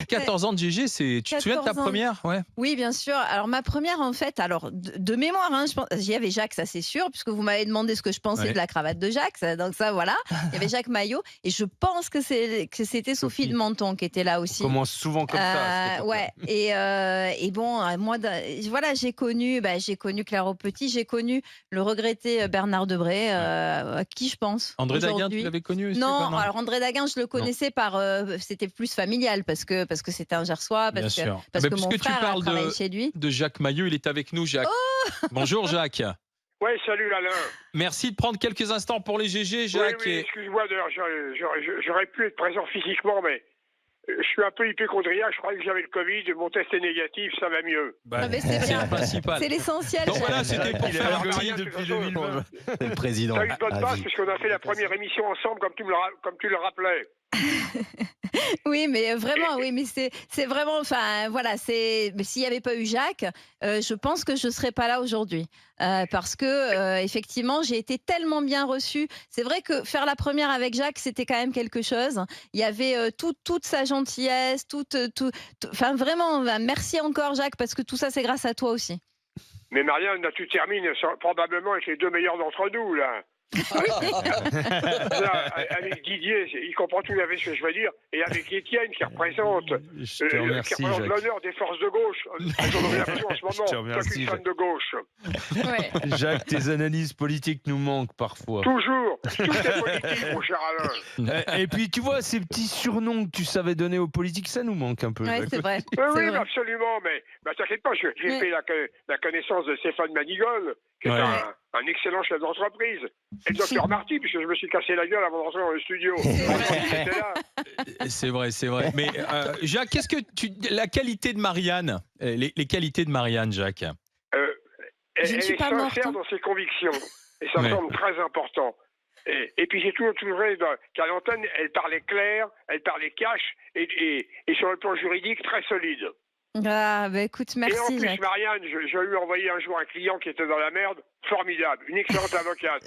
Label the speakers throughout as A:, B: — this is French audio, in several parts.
A: 14 ans de GG, tu te souviens de ta
B: 14 ans.
A: première? Ouais.
B: Oui, bien sûr. Alors, ma première, en fait, alors de mémoire, hein, j'y avais Jacques, ça c'est sûr, puisque vous m'avez demandé ce que je pensais
A: Ouais.
B: de la cravate de Jacques. Donc, ça, voilà. Il y avait Jacques Maillot. Et je pense que c'était Sophie de Menton qui était là
C: On
B: aussi.
C: commence souvent comme ça. À cette époque-là.
B: Ouais. Et bon, moi, voilà, j'ai connu Claire au Petit, j'ai connu le regretté Bernard Debré, à qui je pense.
A: André Daguin, tu
B: aujourd'hui.
A: l'avais connu aussi?
B: Non,
A: Pas,
B: alors André Daguin, je le connaissais c'était plus familial parce que c'était un Gersois,
A: Bien sûr.
B: parce
A: Mais
B: que mon
A: puisque tu
B: frère a
A: parles
B: travaillé chez lui.
A: de Jacques Maillot, il est avec nous, Jacques. Bonjour, Jacques.
D: Ouais, salut Alain.
A: Merci de prendre quelques instants pour les GG,
D: Oui,
A: Jacques.
D: oui, excuse-moi, d'ailleurs, j'aurais pu être présent physiquement, mais je suis un peu hypochondriaque, je croyais que j'avais le Covid, mon test est négatif, ça va mieux.
A: Bah,
B: Mais c'est
A: c'est
B: bien.
A: le principal.
B: C'est l'essentiel.
A: Donc
B: Jacques.
A: voilà, c'était pour
C: Il
A: faire un
C: avait
A: petit...
C: le depuis 2020.
E: C'est le président.
D: Ça a eu une bonne
E: à
D: base,
E: vie.
D: puisqu'on a fait la première émission ensemble, comme tu le rappelais.
B: Oui, mais vraiment, oui, mais c'est vraiment, enfin, voilà, mais s'il n'y avait pas eu Jacques, je pense que je ne serais pas là aujourd'hui. Parce que, effectivement, j'ai été tellement bien reçue. C'est vrai que faire la première avec Jacques, c'était quand même quelque chose. Il y avait toute sa gentillesse, enfin, vraiment, merci encore, Jacques, parce que tout ça, c'est grâce à toi aussi.
D: Mais Marianne, là, tu termines probablement avec les deux meilleurs d'entre nous, là. Là, avec Didier, il comprend tout à fait ce que je veux dire, et avec Étienne qui représente,
C: Je te remercie, Jacques.
D: l'honneur des forces de gauche. J'en ai l'impression en ce moment,
C: te
D: toi
C: remercie,
D: qui es fan
C: Jacques.
D: de gauche.
B: Ouais.
C: Jacques, tes analyses politiques nous manquent parfois.
D: Toujours, tout est politique, mon cher Alain.
C: Et puis, tu vois, ces petits surnoms que tu savais donner aux politiques, ça nous manque un peu.
B: Ouais,
C: Jacques.
B: c'est vrai.
D: Oui,
B: c'est
D: oui,
B: vrai.
D: absolument, mais t'inquiète pas, j'ai
B: Mais-
D: fait la connaissance de Stéphane Manigol, qui est
A: Ouais.
D: un excellent chef d'entreprise. Et le docteur Marty, puisque je me suis cassé la gueule avant d'entrer dans le studio.
B: vrai.
D: J'étais là.
A: C'est vrai, c'est vrai. Mais Jacques, qu'est-ce que la qualité de Marianne, les qualités de Marianne, Jacques?
D: Elle
B: Je ne
D: est
B: suis pas morte,
D: sincère
B: hein.
D: dans ses convictions. Et ça me
A: Ouais.
D: semble très important. Et puis j'ai toujours trouvé qu'à l'antenne, elle parlait clair, elle parlait cash, et sur le plan juridique, très solide.
B: Ah, bah écoute,
D: Et en
B: merci,
D: plus,
B: Jacques.
D: Marianne, j'ai eu envoyé un jour un client qui était dans la merde. Formidable, une excellente avocate.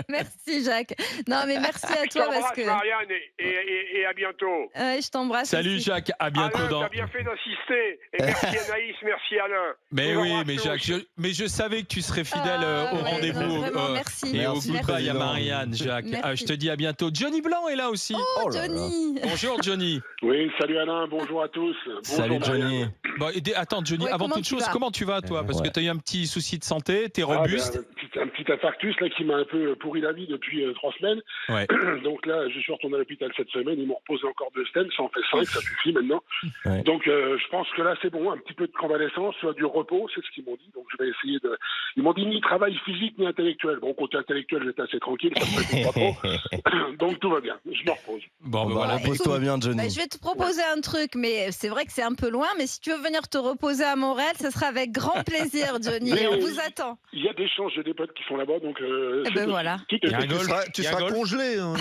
B: Merci, Jacques. Non, mais merci à
D: Je
B: toi parce
D: t'embrasse,
B: que.
D: Marianne, et à bientôt.
B: Je t'embrasse.
A: Salut,
B: aussi.
A: Jacques. À bientôt
D: Alain,
A: dans.
D: t'as bien fait d'insister. Et merci Anaïs, merci Alain.
A: Mais
D: Je vous
A: oui,
D: embrasse
A: mais
D: tous.
A: Jacques, mais je savais que tu serais fidèle au
B: Ouais,
A: rendez-vous.
B: non, vraiment, merci.
A: Et au
E: Merci,
A: goodbye à
E: président.
A: Marianne, Jacques.
B: Merci.
A: Je te dis à bientôt. Johnny Blanc est là aussi.
B: Oh,
E: là là.
B: Johnny.
A: Bonjour, Johnny.
F: Oui, salut Alain, bonjour à tous.
E: Salut
F: Bonjour,
E: Johnny.
F: Marianne.
A: Bon, attends, Johnny,
B: Ouais,
A: avant
B: comment
A: toute
B: tu
A: chose,
B: vas
A: comment tu vas, toi? Parce que
E: Ouais.
A: tu as eu un petit souci de santé, tu es
F: Ah,
A: robuste.
F: ben, un petit infarctus là, qui m'a un peu pourri la vie depuis 3 semaines.
A: Ouais.
F: Donc là, je suis retourné à l'hôpital cette semaine. Ils m'ont reposé encore 2 stents. Ça en fait 5, ça suffit maintenant.
E: Ouais.
F: Donc je pense que là, c'est bon. Un petit peu de convalescence, du repos, c'est ce qu'ils m'ont dit. Donc je vais essayer de. Ils m'ont dit ni travail physique ni intellectuel. Bon, côté intellectuel, j'étais assez tranquille. Ça me fait pas trop. Donc tout va bien. Je me repose.
A: Bon, ben
E: Bah,
A: voilà.
E: repose-toi bien, Johnny.
B: Bah, je vais te proposer un truc, mais c'est vrai que c'est un peu loin. Mais si tu veux venir te reposer à Montréal, ce sera avec grand plaisir, Johnny.
F: Mais-
B: On vous attend.
F: Il y a des chances, j'ai des potes qui sont là-bas. Donc
B: Eh ben voilà.
F: tout est
A: Il y a un
F: possible.
A: golf.
E: Tu
A: Il y a un
E: seras
A: golf.
E: congelé. Hein.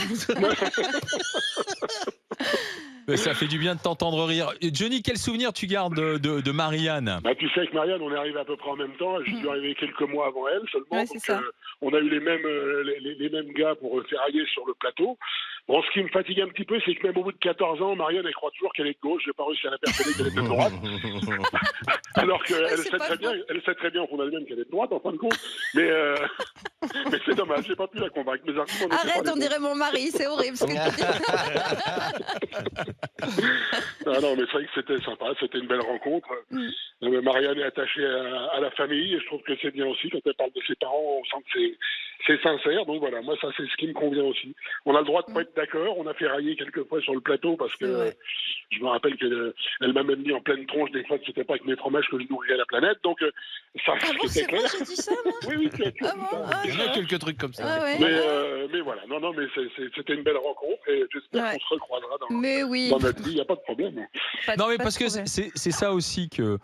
A: Ça fait du bien de t'entendre rire. Et Johnny, quel souvenir tu gardes de Marianne?
F: Bah, tu sais, avec Marianne, on est arrivé à peu près en même temps. Je suis arrivé quelques mois avant elle seulement.
B: Ouais, c'est
F: donc,
B: ça.
F: on a eu les mêmes gars pour ferrailler sur le plateau. Bon, ce qui me fatigue un petit peu, c'est que même au bout de 14 ans, Marianne, elle croit toujours qu'elle est de gauche. J'ai pas réussi à la persuader qu'elle est de droite. Alors qu'elle
B: c'est
F: sait
B: pas
F: très
B: faux.
F: bien, elle sait très bien fondamentalement qu'elle est de droite, en fin de compte. Mais c'est dommage, j'ai pas pu la convaincre. Mes arguments n'étaient
B: Arrête,
F: pas
B: on
F: les bons.
B: dirait mon mari. C'est horrible ce que tu dis.
F: Ah non, mais c'est vrai que c'était sympa, c'était une belle rencontre. Marianne est attachée à la famille et je trouve que c'est bien aussi. Quand elle parle de ses parents, on sent que c'est sincère. Donc voilà, moi ça c'est ce qui me convient aussi. On a le droit de pas être d'accord. On a fait railler quelques fois sur le plateau parce
B: C'est
F: que
B: vrai.
F: je me rappelle qu'elle m'a même dit en pleine tronche des fois que c'était pas avec mes fromages que je nourrirais la planète. Donc ça
B: Ah bon,
F: c'était
B: c'est vrai,
F: clair.
B: j'ai dit ça, moi.
F: Oui, oui, tu as dit
B: Ah bon,
F: ça.
B: ah,
C: Il y en a quelques trucs comme ça.
B: Ah ouais.
F: Mais voilà, non, mais c'était une belle rencontre et j'espère
B: Ouais.
F: qu'on se recroisera
B: Mais oui.
F: dans notre vie. Il n'y a pas de problème.
B: Pas de-
A: Non, mais
B: pas de
A: parce que
B: problème.
A: c'est ça aussi que,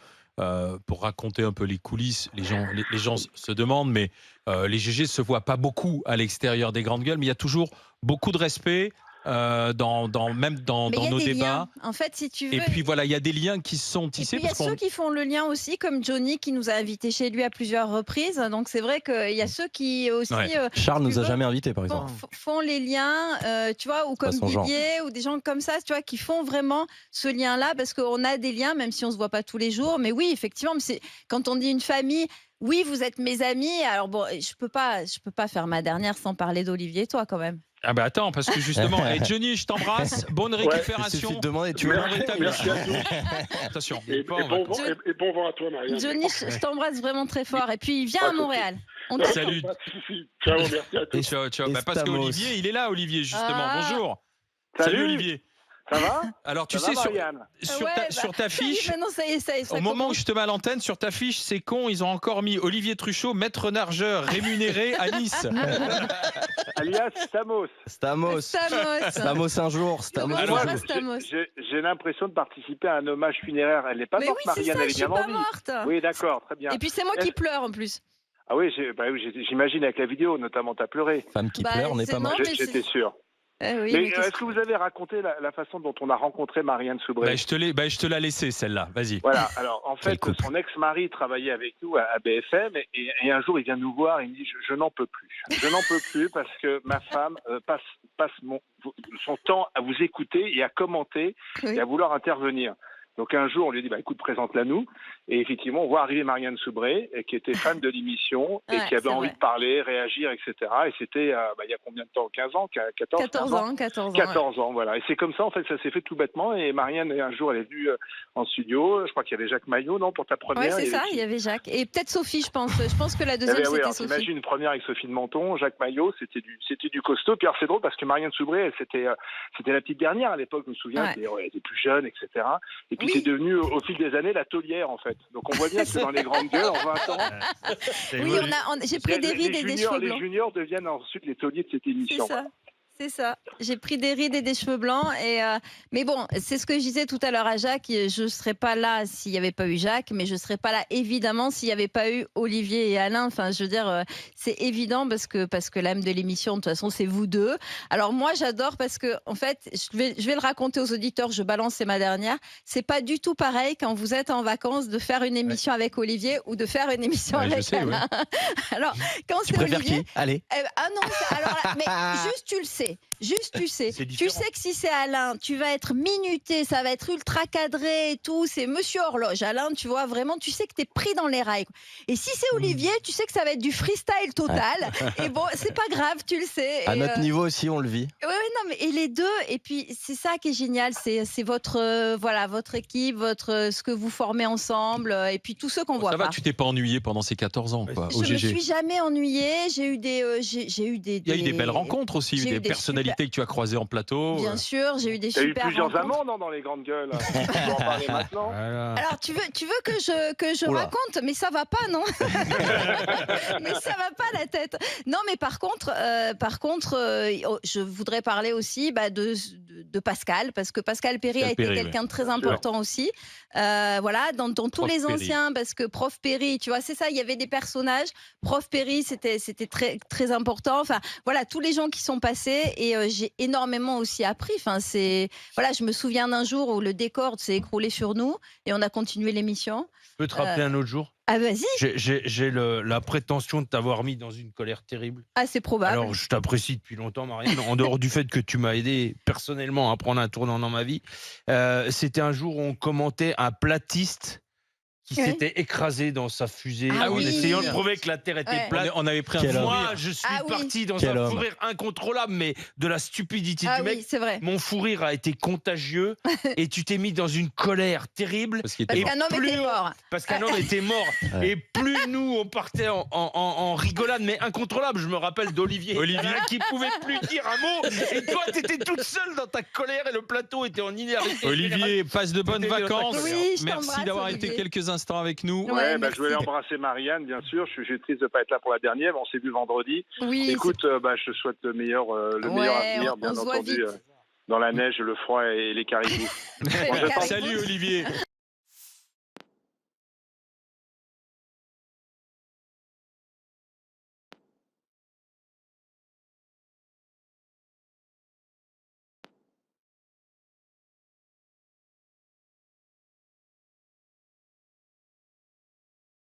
A: pour raconter un peu les coulisses, les gens se demandent, mais les GG se voient pas beaucoup à l'extérieur des grandes gueules, mais il y a toujours beaucoup de respect, même dans
B: Mais il y a
A: nos
B: des
A: débats.
B: liens. En fait, si tu veux.
A: Et puis voilà, il y a des liens qui se sont
B: Et
A: tissés.
B: puis il y a
A: parce qu'on-
B: ceux qui font le lien aussi, comme Johnny qui nous a invités chez lui à plusieurs reprises. Donc c'est vrai qu'il y a ceux qui aussi
A: Ouais.
E: Charles
B: tu
E: nous a
B: veux,
E: jamais invités, par
B: font,
E: exemple.
B: font les liens, tu vois, ou
E: Pas
B: comme
E: son genre.
B: Didier, ou des gens comme ça, tu vois, qui font vraiment ce lien-là, parce qu'on a des liens, même si on se voit pas tous les jours. Mais oui, effectivement, mais quand on dit une famille, oui, vous êtes mes amis. Alors bon, je peux pas faire ma dernière sans parler d'Olivier et toi quand même.
A: Ah bah attends, parce que justement, hey Johnny, je t'embrasse. Bonne
E: Il
A: récupération.
E: suffit de demander, tu
A: Bon
E: veux
A: rétablissement.
F: Merci à
A: Attention.
F: Et
A: pas en
F: bon
A: vacances.
F: vent à toi, Marianne.
B: Johnny, je t'embrasse vraiment très fort. Et puis viens à
F: Ok.
B: Montréal. On t'attend.
A: Salut.
F: Pas de soucis. Ciao, merci à tous.
A: Ciao, ciao.
E: Et
A: Bah, parce
E: Stamos.
A: qu'Olivier, il est là, Olivier, justement.
B: Ah.
A: Bonjour.
G: Salut.
A: Olivier.
G: Ça va?
A: Alors, tu
G: Ça
A: sais,
G: va,
A: sur,
G: Marianne?
A: sur
B: Ouais,
A: ta,
B: bah,
A: sur ta
B: ça y est,
A: fiche,
B: maintenant, ça y est, ça
A: au moment où
B: commence.
A: je te mets à l'antenne, sur ta fiche, c'est con, ils ont encore mis Olivier Truchot, maître nageur rémunéré à Nice.
G: Alias Stamos.
E: Stamos.
B: Stamos.
E: Stamos un jour. Stamos
B: Comment
E: un
B: ça
E: jour.
B: va, Stamos?
G: J'ai l'impression de participer à un hommage funéraire. Elle n'est pas
B: Mais
G: morte,
B: oui, c'est
G: Marianne,
B: ça,
G: elle
B: je
G: est
B: suis
G: bien
B: pas
G: en vie.
B: morte.
G: Oui, d'accord, très bien.
B: Et puis c'est moi qui pleure en plus.
G: Ah oui, j'imagine avec la vidéo, notamment, t'as pleuré.
E: Femme qui
B: Bah,
E: pleure, on n'est
B: c'est
E: pas
B: non,
E: mort.
B: mais
G: J'étais sûr.
B: Oui,
G: Mais
B: mais qu'est-ce
G: est-ce que vous avez raconté la façon dont on a rencontré Marianne Soubré?
A: Je te l'ai laissé, celle-là. Vas-y.
G: Voilà, alors en
E: Quel
G: fait,
E: couple.
G: son ex-mari travaillait avec nous à BFM et un jour il vient nous voir et il me dit je n'en peux plus. Je n'en peux plus parce que ma femme passe son temps à vous écouter et à commenter
B: Oui.
G: et à vouloir intervenir. Donc un jour, on lui dit, écoute, présente-la nous. Et effectivement, on voit arriver Marianne Soubré, qui était fan de l'émission et
B: Ouais,
G: qui avait
B: c'est
G: envie
B: vrai.
G: de parler, réagir, etc. Et c'était il y a combien de temps? 15 ans? 14
B: 14 ans, 14 ans.
G: 14 ans, voilà. Et c'est comme ça, en fait, ça s'est fait tout bêtement. Et Marianne, un jour, elle est venue en studio. Je crois qu'il y avait Jacques Maillot, non, pour ta première?
B: Ouais, c'est
G: Il y avait
B: ça,
G: qui?
B: il y avait Jacques. Et peut-être Sophie, je pense. Je pense que la
G: Eh
B: deuxième,
G: bien, oui,
B: c'était
G: alors,
B: Sophie.
G: t'imagines une première avec Sophie de Menton, Jacques Maillot, c'était du costaud. Puis alors, c'est drôle parce que Marianne Soubré, c'était la petite dernière à l'époque, je me souviens,
B: Ouais.
G: elle était plus jeune, etc. Et puis
B: Oui.
G: c'est devenu au fil des années la taulière, en fait. Donc on voit bien que dans les grandes gueules, en 20 ans,
B: Oui, j'ai pris des rides et des cheveux
G: les
B: blancs.
G: juniors deviennent ensuite les tauliers de cette
B: C'est
G: émission.
B: ça. C'est ça. J'ai pris des rides et des cheveux blancs. Mais bon, c'est ce que je disais tout à l'heure à Jacques. Je ne serais pas là s'il n'y avait pas eu Jacques, mais je ne serais pas là évidemment s'il n'y avait pas eu Olivier et Alain. Enfin, je veux dire, c'est évident parce que l'âme de l'émission, de toute façon, c'est vous deux. Alors moi, j'adore parce que, en fait, je vais le raconter aux auditeurs. Je balance, c'est ma dernière. C'est pas du tout pareil quand vous êtes en vacances de faire une émission avec Olivier ou de faire une émission
A: Ouais, je
B: avec
A: sais,
B: Alain. Alors, quand
E: Tu
B: c'est
E: préfères
B: Olivier.
E: qui? Allez.
B: Ah non, alors là, mais juste tu le sais. Juste tu sais.
C: C'est
B: Tu
C: différent.
B: sais que si c'est Alain, tu vas être minuté, ça va être ultra cadré et tout. C'est Monsieur Horloge. Alain, tu vois, vraiment, tu sais que tu es pris dans les rails. Et si c'est Olivier, tu sais que ça va être du freestyle total. Et bon, c'est pas grave, tu le sais.
E: À
B: Et,
E: notre niveau aussi, on le vit.
B: Ouais, non, mais et les deux, et puis c'est ça qui est génial, c'est votre voilà votre équipe, ce que vous formez ensemble, et puis tous ceux qu'on voit
A: Ça va,
B: pas.
A: tu t'es pas ennuyé pendant ces 14 ans, quoi, au
B: Je me
A: GG.
B: suis jamais ennuyée. J'ai eu des,
A: Il y a eu des belles rencontres aussi,
B: j'ai eu
A: des
B: des
A: personnalités que tu as croisées en plateau.
B: Bien sûr, j'ai eu des
G: Il y a eu
B: super
G: plusieurs
B: rencontres.
G: amants, non, dans les grandes gueules. On peut en parler maintenant.
C: Voilà.
B: Alors tu veux que je
E: Oula.
B: raconte, mais ça va pas, non? Mais ça va pas la tête. Non, mais par contre, je voudrais parler aussi de Pascal, parce que Pascal Perry a été
A: Perry,
B: quelqu'un de très
G: Bien sûr.
B: important aussi. Voilà, dans tous
A: Prof
B: les
A: Perry.
B: anciens, parce que Prof Perry, tu vois, c'est ça, il y avait des personnages. Prof Perry, c'était très, très important. Enfin, voilà, tous les gens qui sont passés, et j'ai énormément aussi appris. Enfin, voilà, je me souviens d'un jour où le décor s'est écroulé sur nous et on a continué l'émission.
C: Je peux te rappeler un autre jour?
B: Ah, vas-y.
C: J'ai la prétention de t'avoir mis dans une colère terrible.
B: Ah, c'est probable.
C: Alors, je t'apprécie depuis longtemps, Marianne, en dehors du fait que tu m'as aidé personnellement à prendre un tournant dans ma vie. C'était un jour où on commentait un platiste qui
B: Ouais.
C: s'était écrasé dans sa fusée
B: Ah
C: en
B: oui.
C: essayant de prouver que la Terre était
B: Ouais.
C: plate.
A: On avait pris un
E: Quel
A: fou
E: homme.
C: Moi,
A: rire.
C: je suis
B: Ah oui.
C: parti dans
E: Quel
C: un
E: homme.
C: fou rire incontrôlable, mais de la stupidité
B: Ah
C: du mec.
B: oui, c'est vrai.
C: Mon fou rire a été contagieux et tu t'es mis dans une colère terrible
A: Parce qu'il
B: Parce
A: était
B: qu'un homme
C: plus-
B: était mort.
C: parce qu'un homme était mort.
E: Ouais.
C: Et plus nous, on partait en rigolade, mais incontrôlable. Je me rappelle d'Olivier
A: Olivier.
C: qui pouvait plus dire un mot. Et toi, tu étais toute seule dans ta colère et le plateau était en hilarité.
A: Olivier, passe de bonnes
C: Tout est
A: vacances.
B: Oui, je
A: Merci
B: t'embrasse,
A: d'avoir
B: Olivier.
A: été quelques instants avec nous.
B: Ouais,
G: Ouais, je
B: merci.
G: voulais embrasser Marianne, bien sûr. Je suis triste de ne pas être là pour la dernière, mais on s'est vu vendredi.
B: Oui,
G: Écoute, je te souhaite le meilleur
B: Ouais,
G: avenir,
B: on
G: bien
B: se voit
G: entendu,
B: vite.
G: dans la neige, le froid et les caribous.
B: c'est-
G: Bon, je t'en-
A: Salut Olivier.